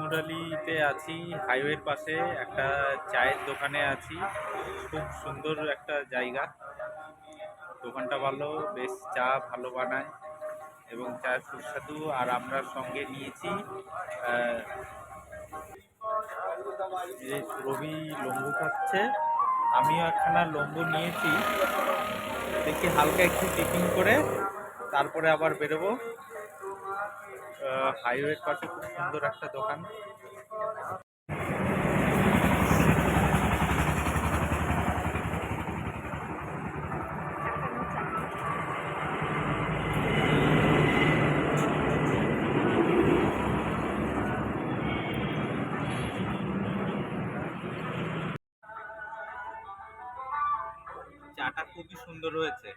শিমুরালিতে আছি, হাইওয়ের পাশে একটা চায়ের দোকানে আছি। খুব সুন্দর একটা জায়গা, দোকানটা ভালো, বেশ চা ভালো বানায় এবং চা সুস্বাদু। আর আমরা সঙ্গে নিয়েছি যে রবি লম্বু খাচ্ছে, আমিও একখানা লম্বু নিয়েছি। দেখি হালকা একটু টিফিন করে তারপরে আবার বেরোবো। হাইওয়ের পাশে খুব সুন্দর একটা দোকান। চাটা খুবই সুন্দর হয়েছে।